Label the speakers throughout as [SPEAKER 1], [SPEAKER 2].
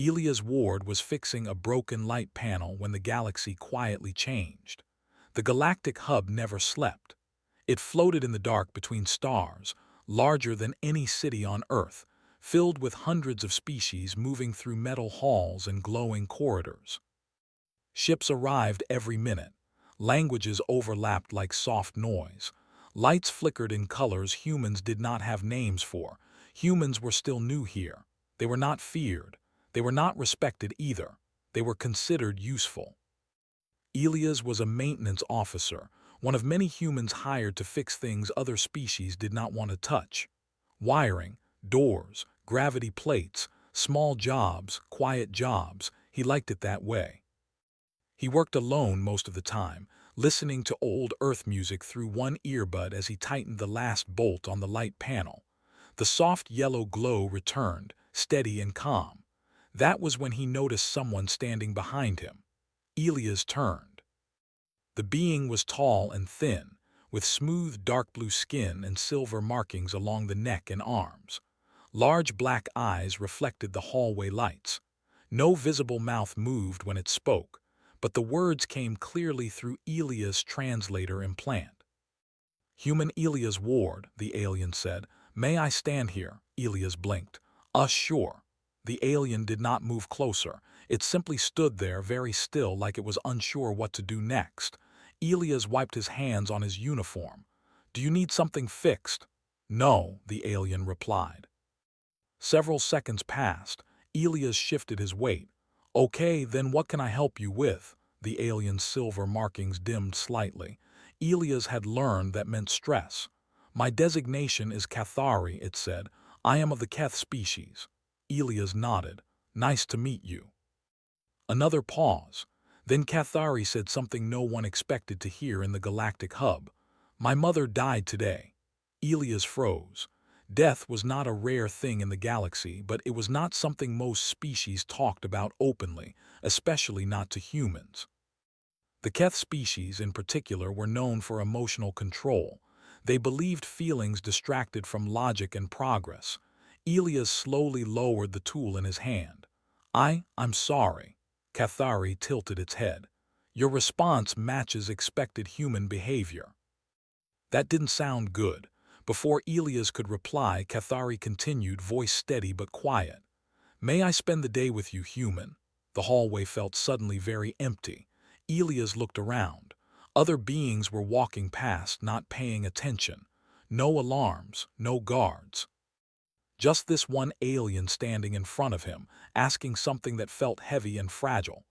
[SPEAKER 1] Elia's ward was fixing a broken light panel when the galaxy quietly changed. The galactic hub never slept. It floated in the dark between stars, larger than any city on Earth, filled with hundreds of species moving through metal halls and glowing corridors. Ships arrived every minute. Languages overlapped like soft noise. Lights flickered in colors humans did not have names for. Humans were still new here. They were not feared. They were not respected either. They were considered useful. Elias was a maintenance officer, one of many humans hired to fix things other species did not want to touch. Wiring, doors, gravity plates, small jobs, quiet jobs, he liked it that way. He worked alone most of the time, listening to old Earth music through one earbud as he tightened the last bolt on the light panel. The soft yellow glow returned, steady and calm. That was when he noticed someone standing behind him. Elias turned. The being was tall and thin, with smooth dark blue skin and silver markings along the neck and arms. Large black eyes reflected the hallway lights. No visible mouth moved when it spoke, but the words came clearly through Elias' translator implant. "Human Elias Ward," the alien said. "May I stand here?" Elias blinked. Sure." The alien did not move closer. It simply stood there very still like it was unsure what to do next. Elias wiped his hands on his uniform. "Do you need something fixed?" "No," the alien replied. Several seconds passed. Elias shifted his weight. "Okay, then what can I help you with?" The alien's silver markings dimmed slightly. Elias had learned that meant stress. "My designation is Cathari," it said. "I am of the Keth species." Elias nodded. "Nice to meet you." Another pause. Then Cathari said something no one expected to hear in the galactic hub. "My mother died today." Elias froze. Death was not a rare thing in the galaxy, but it was not something most species talked about openly, especially not to humans. The Keth species, in particular, were known for emotional control. They believed feelings distracted from logic and progress. Elias slowly lowered the tool in his hand. I'm sorry." Cathari tilted its head. "Your response matches expected human behavior." That didn't sound good. Before Elias could reply, Cathari continued, voice steady but quiet. "May I spend the day with you, human?" The hallway felt suddenly very empty. Elias looked around. Other beings were walking past, not paying attention. No alarms, no guards. Just this one alien standing in front of him, asking something that felt heavy and fragile.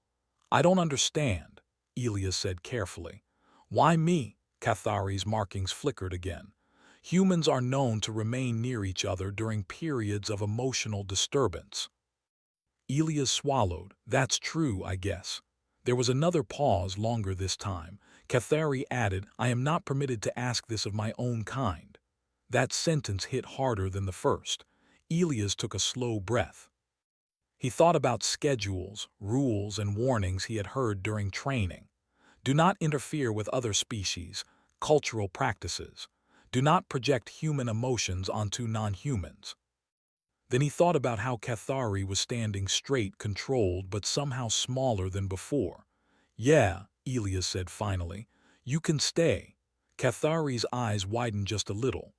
[SPEAKER 1] "I don't understand," Elias said carefully. "Why me?" Cathari's markings flickered again. "Humans are known to remain near each other during periods of emotional disturbance." Elias swallowed. "That's true, I guess." There was another pause, longer this time. Cathari added, "I am not permitted to ask this of my own kind." That sentence hit harder than the first. Elias took a slow breath. He thought about schedules, rules, and warnings he had heard during training. Do not interfere with other species, cultural practices. Do not project human emotions onto non-humans. Then he thought about how Cathari was standing straight, controlled, but somehow smaller than before. "Yeah," Elias said finally, "you can stay." Cathari's eyes widened just a little.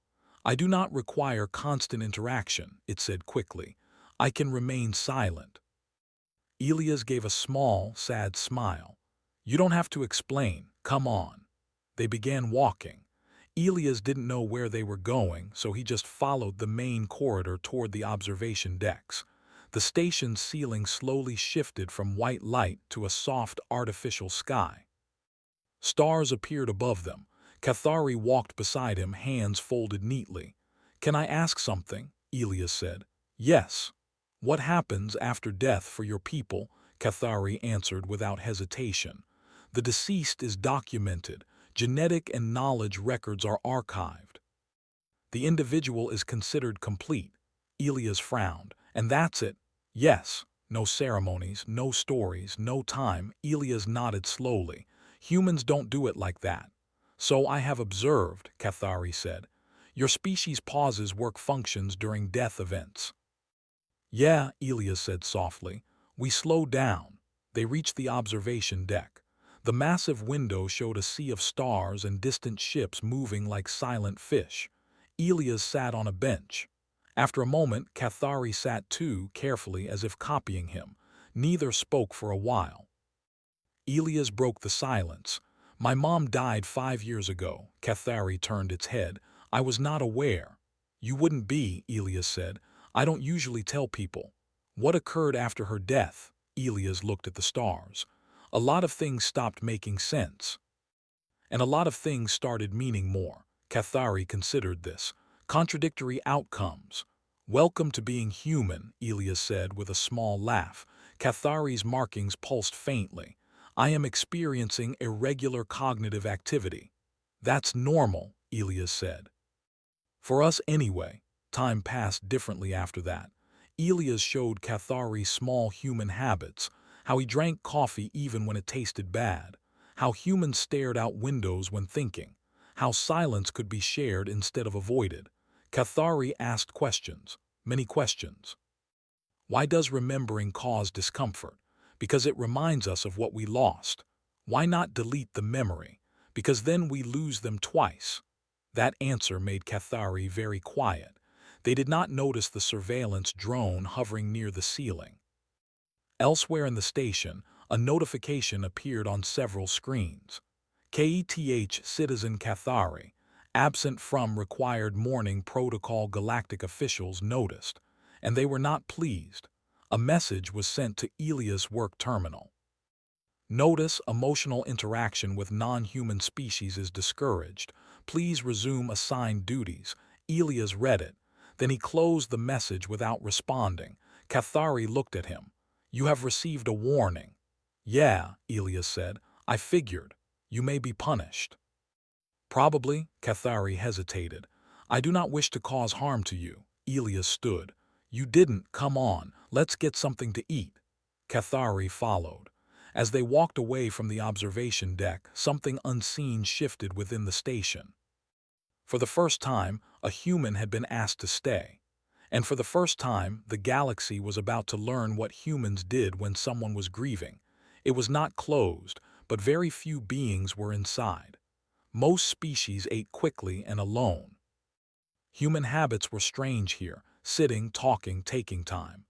[SPEAKER 1] "I do not require constant interaction," it said quickly. "I can remain silent." Elias gave a small, sad smile. "You don't have to explain. Come on." They began walking. Elias didn't know where they were going, so he just followed the main corridor toward the observation decks. The station's ceiling slowly shifted from white light to a soft, artificial sky. Stars appeared above them. Cathari walked beside him, hands folded neatly. "Can I ask something?" Elias said. "Yes." "What happens after death for your people?" Cathari answered without hesitation. "The deceased is documented. Genetic and knowledge records are archived. The individual is considered complete." Elias frowned. "And that's it?" "Yes." "No ceremonies, no stories, no time." Elias nodded slowly. "Humans don't do it like that." "So I have observed," Cathari said. "Your species pauses work functions during death events." "Yeah," Elias said softly. We slowed down. They reached the observation deck. The massive window showed a sea of stars and distant ships moving like silent fish. Elias sat on a bench. After a moment, Cathari sat too, carefully as if copying him. Neither spoke for a while. Elias broke the silence. My mom died 5 years ago. Cathari turned its head. I was not aware. You wouldn't be, Elias said. I don't usually tell people. What occurred after her death? Elias looked at the stars. A lot of things stopped making sense. And a lot of things started meaning more. Cathari considered this. Contradictory outcomes. Welcome to being human, Elias said with a small laugh. Cathari's markings pulsed faintly. I am experiencing irregular cognitive activity. That's normal, Elias said. For us anyway. Time passed differently after that. Elias showed Cathari small human habits, how he drank coffee even when it tasted bad, how humans stared out windows when thinking, how silence could be shared instead of avoided. Cathari asked questions, many questions. Why does remembering cause discomfort? Because it reminds us of what we lost. Why not delete the memory? Because then we lose them twice. That answer made Cathari very quiet. They did not notice the surveillance drone hovering near the ceiling. Elsewhere in the station, a notification appeared on several screens. KETH Citizen Cathari, absent from required morning protocol galactic officials noticed, and they were not pleased. A message was sent to Elias' work terminal. Notice emotional interaction with non-human species is discouraged. Please resume assigned duties. Elias read it. Then he closed the message without responding. Cathari looked at him. You have received a warning. Yeah, Elias said. I figured. You may be punished. Probably, Cathari hesitated. I do not wish to cause harm to you. Elias stood. You didn't, come on, let's get something to eat. Cathari followed. As they walked away from the observation deck, something unseen shifted within the station. For the first time, a human had been asked to stay. And for the first time, the galaxy was about to learn what humans did when someone was grieving. It was not closed, but very few beings were inside. Most species ate quickly and alone. Human habits were strange here, sitting, talking, taking time.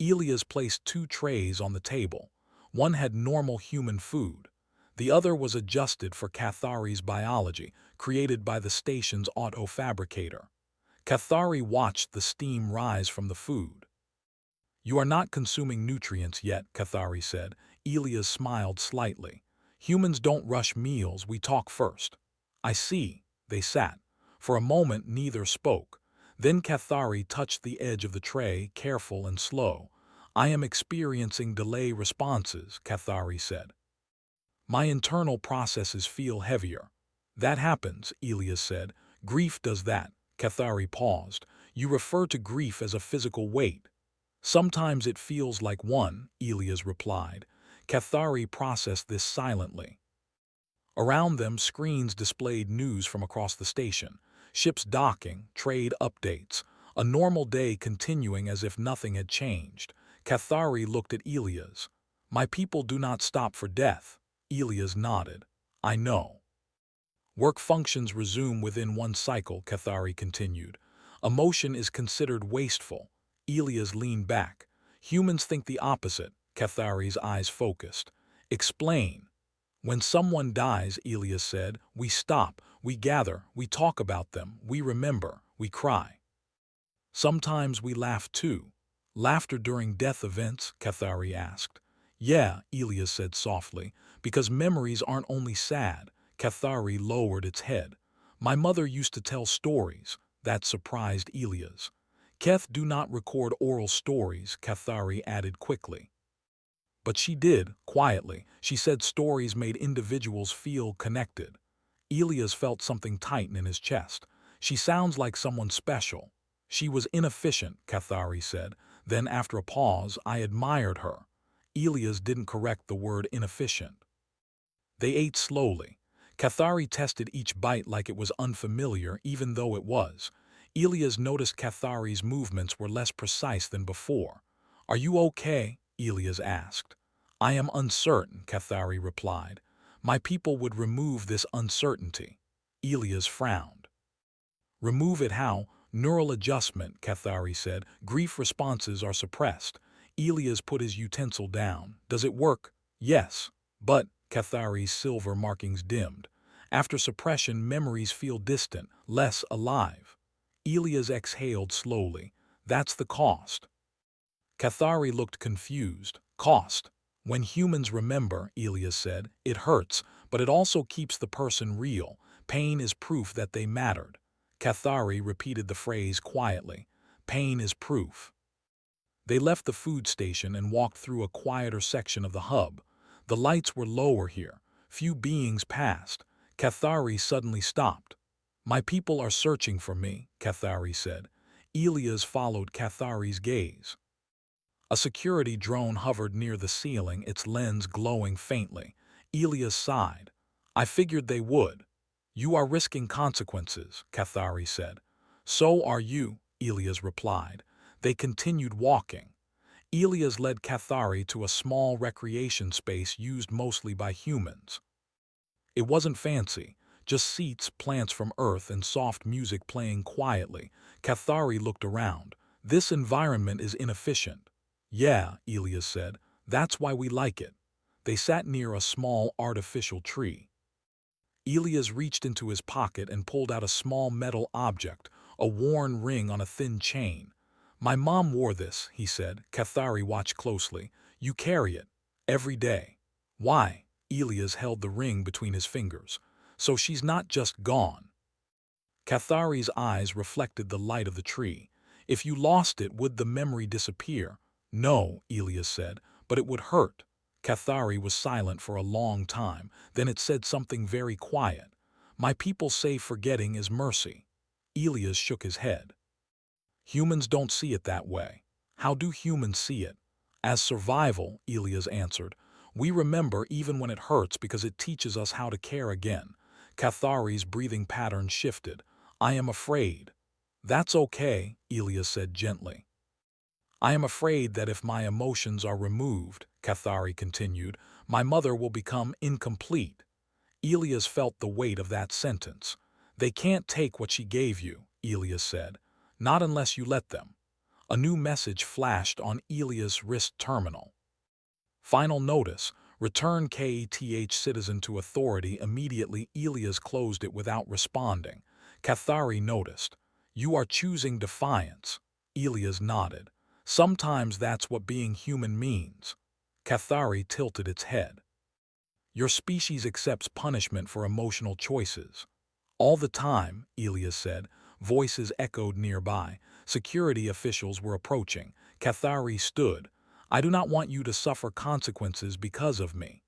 [SPEAKER 1] Elias placed 2 trays on the table. One had normal human food. The other was adjusted for Cathari's biology, created by the station's auto-fabricator. Cathari watched the steam rise from the food. You are not consuming nutrients yet, Cathari said. Elias smiled slightly. Humans don't rush meals, we talk first. I see. They sat. For a moment neither spoke. Then Cathari touched the edge of the tray, careful and slow. I am experiencing delay responses, Cathari said. My internal processes feel heavier. That happens, Elias said. Grief does that. Cathari paused. You refer to grief as a physical weight. Sometimes it feels like one, Elias replied. Cathari processed this silently. Around them, screens displayed news from across the station. Ships docking, trade updates. A normal day continuing as if nothing had changed. Cathari looked at Elias. My people do not stop for death. Elias nodded. I know. Work functions resume within one cycle, Cathari continued. Emotion is considered wasteful. Elias leaned back. Humans think the opposite. Cathari's eyes focused. Explain. When someone dies, Elias said, we stop, we gather, we talk about them, we remember, we cry. Sometimes we laugh too. Laughter during death events, Cathari asked. Yeah, Elias said softly, because memories aren't only sad. Cathari lowered its head. My mother used to tell stories. That surprised Elias. Keth do not record oral stories, Cathari added quickly. But she did, quietly. She said stories made individuals feel connected. Elias felt something tighten in his chest. She sounds like someone special. She was inefficient, Cathari said. Then, after a pause, I admired her. Elias didn't correct the word inefficient. They ate slowly. Cathari tested each bite like it was unfamiliar, even though it was. Elias noticed Cathari's movements were less precise than before. Are you okay? Elias asked. I am uncertain, Cathari replied. My people would remove this uncertainty. Elias frowned. Remove it how? Neural adjustment, Cathari said. Grief responses are suppressed. Elias put his utensil down. Does it work? Yes. But, Cathari's silver markings dimmed. After suppression, memories feel distant, less alive. Elias exhaled slowly. That's the cost. Cathari looked confused. Cost. When humans remember, Elias said, it hurts, but it also keeps the person real. Pain is proof that they mattered. Cathari repeated the phrase quietly. Pain is proof. They left the food station and walked through a quieter section of the hub. The lights were lower here. Few beings passed. Cathari suddenly stopped. My people are searching for me, Cathari said. Elias followed Cathari's gaze. A security drone hovered near the ceiling, its lens glowing faintly. Elias sighed. I figured they would. You are risking consequences, Cathari said. So are you, Elias replied. They continued walking. Elias led Cathari to a small recreation space used mostly by humans. It wasn't fancy, just seats, plants from Earth, and soft music playing quietly. Cathari looked around. This environment is inefficient. Yeah, Elias said. That's why we like it. They sat near a small artificial tree. Elias reached into his pocket and pulled out a small metal object, a worn ring on a thin chain. My mom wore this, he said. Cathari watched closely. You carry it. Every day. Why? Elias held the ring between his fingers. So she's not just gone. Cathari's eyes reflected the light of the tree. If you lost it, would the memory disappear? No, Elias said, but it would hurt. Cathari was silent for a long time. Then it said something very quiet. My people say forgetting is mercy. Elias shook his head. Humans don't see it that way. How do humans see it? As survival, Elias answered. We remember even when it hurts because it teaches us how to care again. Cathari's breathing pattern shifted. I am afraid. That's okay, Elias said gently. I am afraid that if my emotions are removed, Cathari continued, my mother will become incomplete. Elias felt the weight of that sentence. They can't take what she gave you, Elias said. Not unless you let them. A new message flashed on Elias' wrist terminal. Final notice. Return KETH citizen to authority. Immediately Elias closed it without responding. Cathari noticed. You are choosing defiance. Elias nodded. Sometimes that's what being human means. Cathari tilted its head. Your species accepts punishment for emotional choices. All the time, Elias said. Voices echoed nearby. Security officials were approaching. Cathari stood. I do not want you to suffer consequences because of me.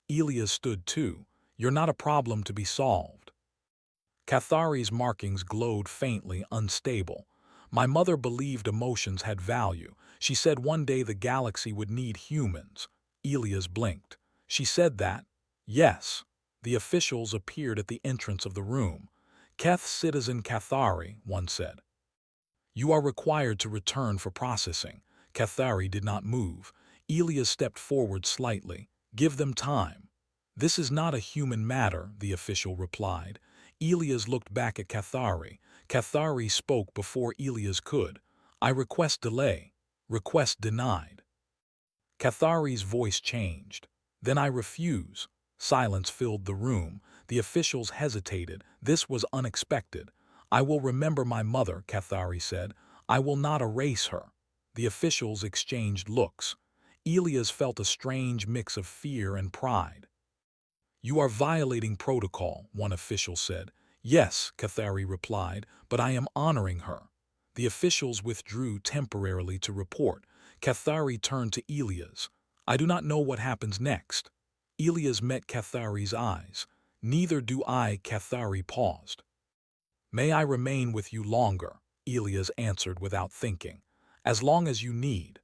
[SPEAKER 1] Elias stood too. You're not a problem to be solved. Cathari's markings glowed faintly, unstable. My mother believed emotions had value. She said one day the galaxy would need humans. Elias blinked. She said that? Yes. The officials appeared at the entrance of the room. Keth citizen Cathari, one said. You are required to return for processing. Cathari did not move. Elias stepped forward slightly. Give them time. This is not a human matter, the official replied. Elias looked back at Cathari. Cathari spoke before Elias could. I request delay. Request denied. Cathari's voice changed. Then I refuse. Silence filled the room. The officials hesitated. This was unexpected. I will remember my mother, Cathari said. I will not erase her. The officials exchanged looks. Elias felt a strange mix of fear and pride. You are violating protocol, one official said. Yes, Cathari replied, but I am honoring her. The officials withdrew temporarily to report. Cathari turned to Elias. I do not know what happens next. Elias met Cathari's eyes. Neither do I, Cathari paused. May I remain with you longer, Elias answered without thinking. As long as you need.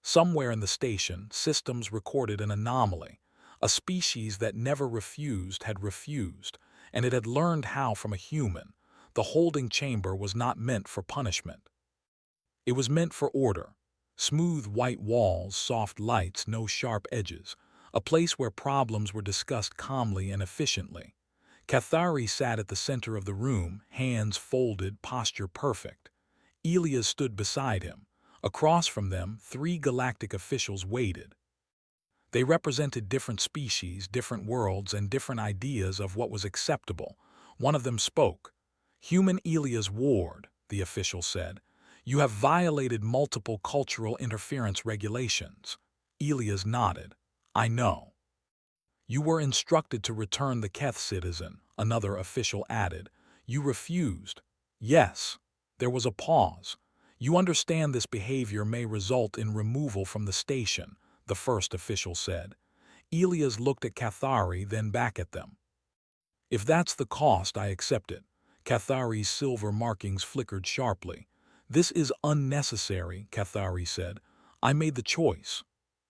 [SPEAKER 1] Somewhere in the station, systems recorded an anomaly. A species that never refused had refused, and it had learned how from a human. The holding chamber was not meant for punishment. It was meant for order. Smooth white walls, soft lights, no sharp edges. A place where problems were discussed calmly and efficiently. Cathari sat at the center of the room, hands folded, posture perfect. Alie stood beside him. Across from them, 3 galactic officials waited. They represented different species, different worlds, and different ideas of what was acceptable. One of them spoke. "Human Alie's ward," the official said. "You have violated multiple cultural interference regulations." Elias nodded. "I know." "You were instructed to return the Keth citizen," another official added. "You refused." "Yes." There was a pause. "You understand this behavior may result in removal from the station," the first official said. Elias looked at Cathari, then back at them. "If that's the cost, I accept it." Cathari's silver markings flickered sharply. "This is unnecessary," Cathari said. "I made the choice."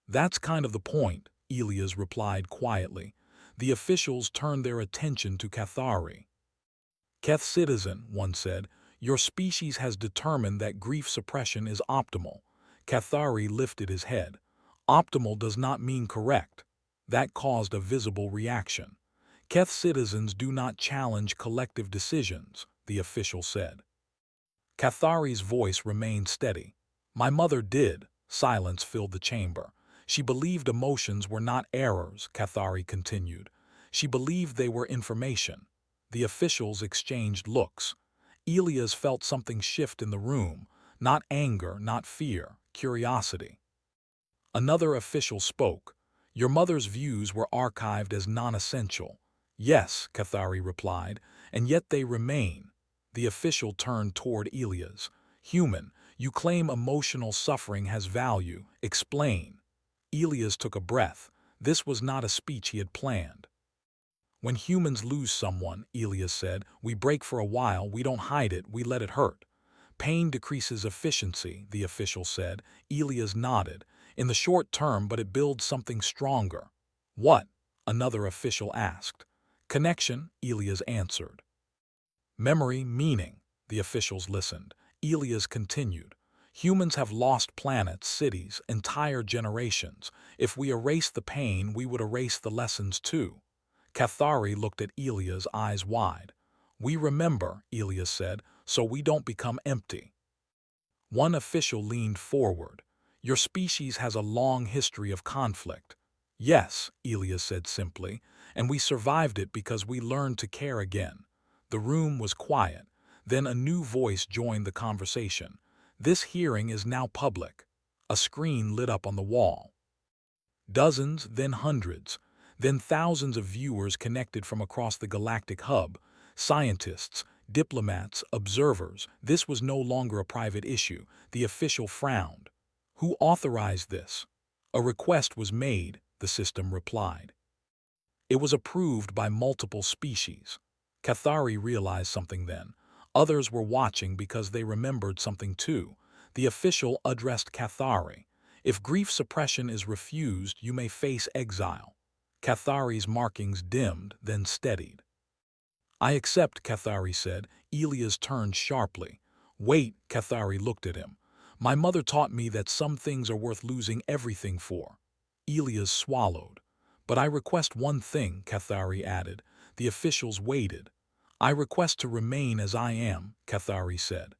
[SPEAKER 1] "That's kind of the point," Elias replied quietly. The officials turned their attention to Cathari. "Keth citizen," one said, "your species has determined that grief suppression is optimal." Cathari lifted his head. "Optimal does not mean correct." That caused a visible reaction. "Keth citizens do not challenge collective decisions," the official said. Cathari's voice remained steady. "My mother did." Silence filled the chamber. "She believed emotions were not errors," Cathari continued. "She believed they were information." The officials exchanged looks. Elias felt something shift in the room. Not anger, not fear, curiosity. Another official spoke. "Your mother's views were archived as non-essential." "Yes," Cathari replied, "and yet they remain." The official turned toward Elias. "Human, you claim emotional suffering has value. Explain." Elias took a breath. This was not a speech he had planned. "When humans lose someone," Elias said, "we break for a while, we don't hide it, we let it hurt." "Pain decreases efficiency," the official said. Elias nodded. "In the short term, but it builds something stronger." "What?" another official asked. "Connection," Elias answered. "Memory, meaning." The officials listened. Elias continued. "Humans have lost planets, cities, entire generations. If we erase the pain, we would erase the lessons too." Cathari looked at Elias, eyes wide. "We remember," Elias said, "so we don't become empty." One official leaned forward. "Your species has a long history of conflict." "Yes," Elias said simply, "and we survived it because we learned to care again." The room was quiet. Then a new voice joined the conversation. "This hearing is now public." A screen lit up on the wall. Dozens, then hundreds, then thousands of viewers connected from across the galactic hub. Scientists, diplomats, observers. This was no longer a private issue. The official frowned. "Who authorized this?" "A request was made," the system replied. "It was approved by multiple species." Cathari realized something then. Others were watching because they remembered something too. The official addressed Cathari. "If grief suppression is refused, you may face exile." Cathari's markings dimmed, then steadied. "I accept," Cathari said. Elias turned sharply. "Wait," Cathari looked at him. "My mother taught me that some things are worth losing everything for." Elias swallowed. "But I request one thing," Cathari added. The officials waited. "I request to remain as I am," Cathari said.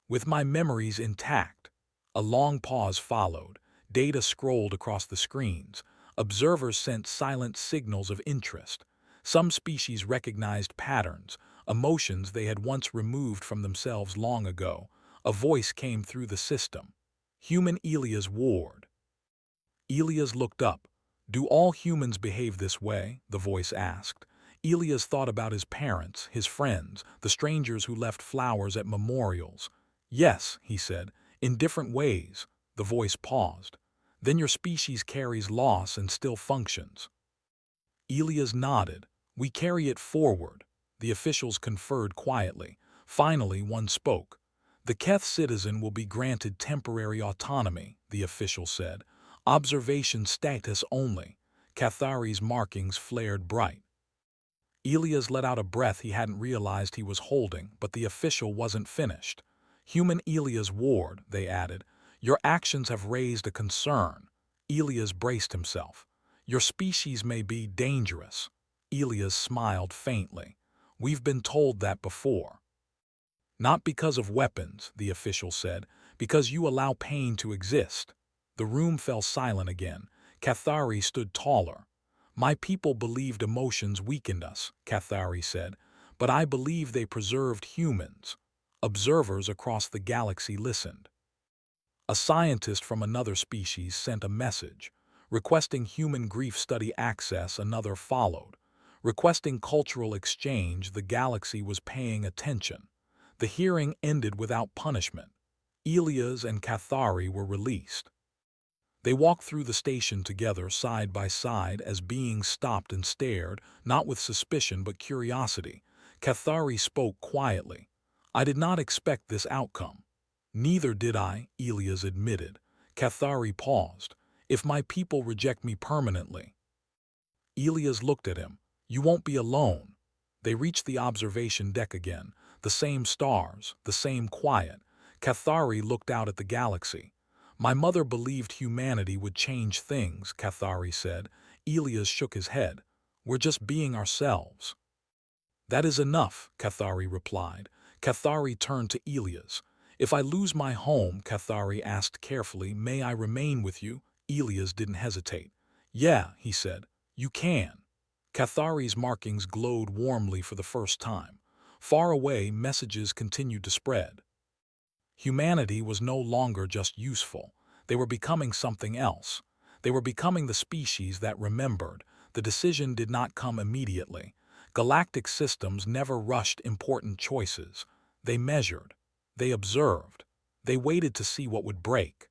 [SPEAKER 1] "With my memories intact." A long pause followed. Data scrolled across the screens. Observers sent silent signals of interest. Some species recognized patterns, emotions they had once removed from themselves long ago. A voice came through the system. "Human Elias ward." Elias looked up. "Do all humans behave this way?" the voice asked. Elias thought about his parents, his friends, the strangers who left flowers at memorials. "Yes," he said, "in different ways." The voice paused. "Then your species carries loss and still functions." Elias nodded. "We carry it forward." The officials conferred quietly. Finally, one spoke. "The Keth citizen will be granted temporary autonomy," the official said. "Observation status only." Cathari's markings flared bright. Elias let out a breath he hadn't realized he was holding, but the official wasn't finished. "Human Elias ward," they added. Your actions have raised a concern. Elias braced himself. Your species may be dangerous. Elias smiled faintly. We've been told that before. Not because of weapons, the official said, because you allow pain to exist. The room fell silent again. Cathari stood taller. My people believed emotions weakened us, Cathari said, but I believe they preserved humans. Observers across the galaxy listened. A scientist from another species sent a message. Requesting human grief study access, another followed. Requesting cultural exchange, the galaxy was paying attention. The hearing ended without punishment. Elias and Cathari were released. They walked through the station together side by side as beings stopped and stared, not with suspicion but curiosity. Cathari spoke quietly. I did not expect this outcome. Neither did I, Elias admitted. Cathari paused. If my people reject me permanently. Elias looked at him. You won't be alone. They reached the observation deck again. The same stars, the same quiet. Cathari looked out at the galaxy. My mother believed humanity would change things, Cathari said. Elias shook his head. We're just being ourselves. That is enough, Cathari replied. Cathari turned to Elias. If I lose my home, Cathari asked carefully, may I remain with you? Elias didn't hesitate. Yeah, he said. You can. Cathari's markings glowed warmly for the first time. Far away, messages continued to spread. Humanity was no longer just useful. They were becoming something else. They were becoming the species that remembered. The decision did not come immediately. Galactic systems never rushed important choices. They measured. They observed. They waited to see what would break.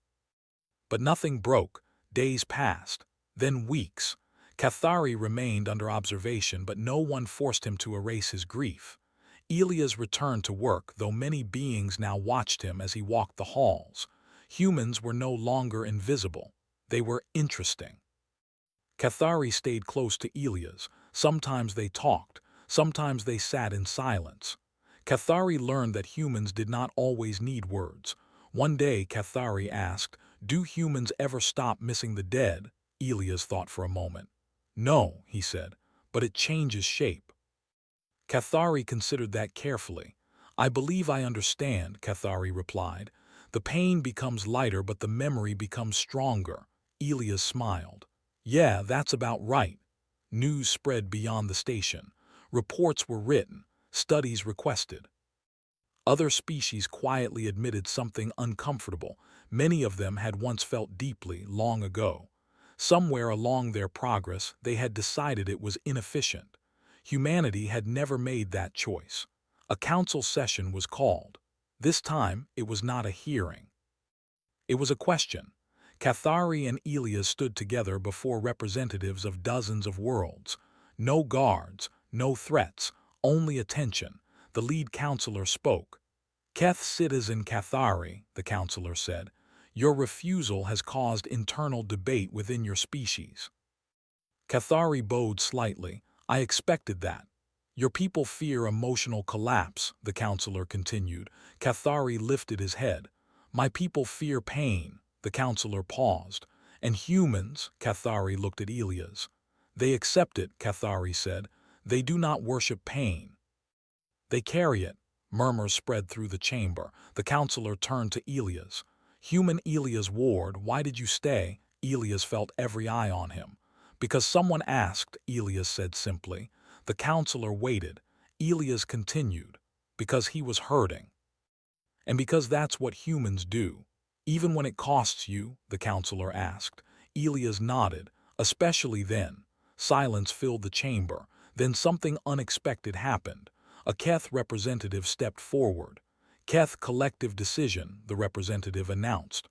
[SPEAKER 1] But nothing broke. Days passed. Then weeks. Cathari remained under observation, but no one forced him to erase his grief. Elias returned to work, though many beings now watched him as he walked the halls. Humans were no longer invisible. They were interesting. Cathari stayed close to Elias. Sometimes they talked. Sometimes they sat in silence. Cathari learned that humans did not always need words. One day, Cathari asked, do humans ever stop missing the dead? Elias thought for a moment. No, he said, but it changes shape. Cathari considered that carefully. I believe I understand, Cathari replied. The pain becomes lighter, but the memory becomes stronger. Elias smiled. Yeah, that's about right. News spread beyond the station. Reports were written, studies requested. Other species quietly admitted something uncomfortable. Many of them had once felt deeply, long ago. Somewhere along their progress, they had decided it was inefficient. Humanity had never made that choice. A council session was called. This time, it was not a hearing. It was a question. Cathari and Elias stood together before representatives of dozens of worlds. No guards, no threats, only attention. The lead counselor spoke. Keth Citizen Cathari, the counselor said, your refusal has caused internal debate within your species. Cathari bowed slightly. I expected that. Your people fear emotional collapse, the counselor continued. Cathari lifted his head. My people fear pain, the counselor paused. And humans, Cathari looked at Elias. They accept it, Cathari said. They do not worship pain. They carry it. Murmurs spread through the chamber. The counselor turned to Elias. Human Elias Ward, why did you stay? Elias felt every eye on him. Because someone asked, Elias said simply. The counselor waited. Elias continued. Because he was hurting. And because that's what humans do. Even when it costs you, the counselor asked. Elias nodded. Especially then. Silence filled the chamber. Then something unexpected happened. A Keth representative stepped forward. Keth collective decision, the representative announced.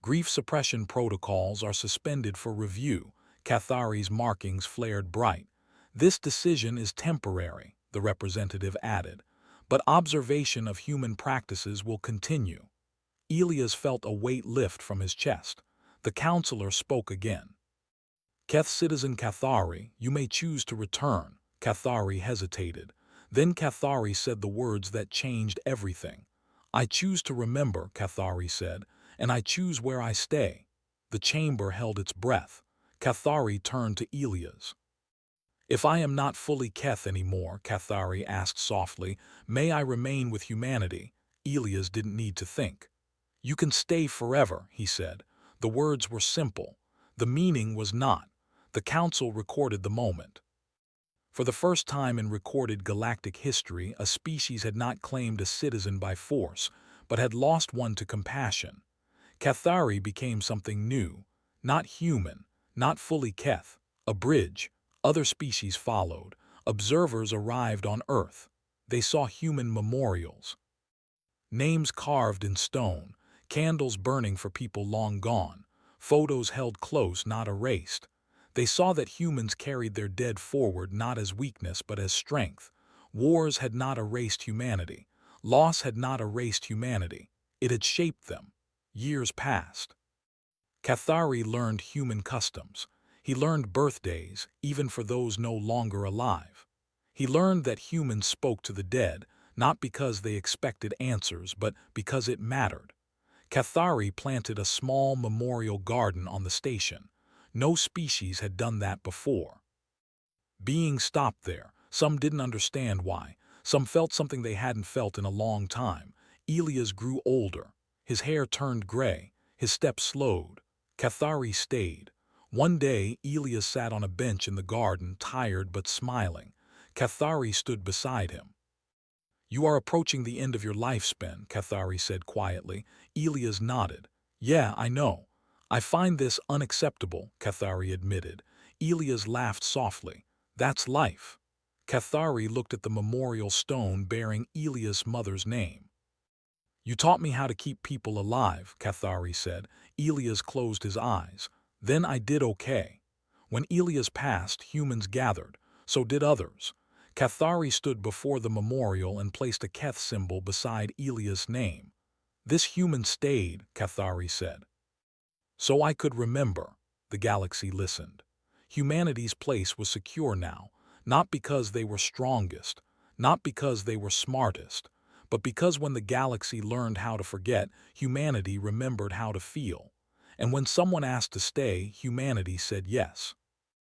[SPEAKER 1] Grief suppression protocols are suspended for review. Cathari's markings flared bright. This decision is temporary, the representative added, but observation of human practices will continue. Elias felt a weight lift from his chest. The counselor spoke again. Keth Citizen Cathari, you may choose to return. Cathari hesitated. Then Cathari said the words that changed everything. I choose to remember, Cathari said, and I choose where I stay." The chamber held its breath. Cathari turned to Elias. "If I am not fully Keth anymore," Cathari asked softly, "may I remain with humanity?" Elias didn't need to think. "You can stay forever," he said. The words were simple. The meaning was not. The council recorded the moment. For the first time in recorded galactic history, a species had not claimed a citizen by force, but had lost one to compassion. Cathari became something new, not human, not fully Keth, a bridge. Other species followed. Observers arrived on Earth. They saw human memorials. Names carved in stone, candles burning for people long gone, photos held close, not erased. They saw that humans carried their dead forward not as weakness but as strength. Wars had not erased humanity. Loss had not erased humanity. It had shaped them. Years passed. Cathari learned human customs. He learned birthdays, even for those no longer alive. He learned that humans spoke to the dead, not because they expected answers, but because it mattered. Cathari planted a small memorial garden on the station. No species had done that before. Beings stopped there. Some didn't understand why. Some felt something they hadn't felt in a long time. Elias grew older. His hair turned gray. His steps slowed. Cathari stayed. One day, Elias sat on a bench in the garden, tired but smiling. Cathari stood beside him. "You are approaching the end of your lifespan," Cathari said quietly. Elias nodded. "Yeah, I know. I find this unacceptable," Cathari admitted. Elias laughed softly. "That's life." Cathari looked at the memorial stone bearing Elias' mother's name. "You taught me how to keep people alive," Cathari said. Elias closed his eyes. "Then I did okay. When Elias passed, humans gathered. So did others." Cathari stood before the memorial and placed a Keth symbol beside Elias' name. "This human stayed," Cathari said. "So I could remember." The galaxy listened. Humanity's place was secure now, not because they were strongest, not because they were smartest, but because when the galaxy learned how to forget, humanity remembered how to feel. And when someone asked to stay, humanity said yes.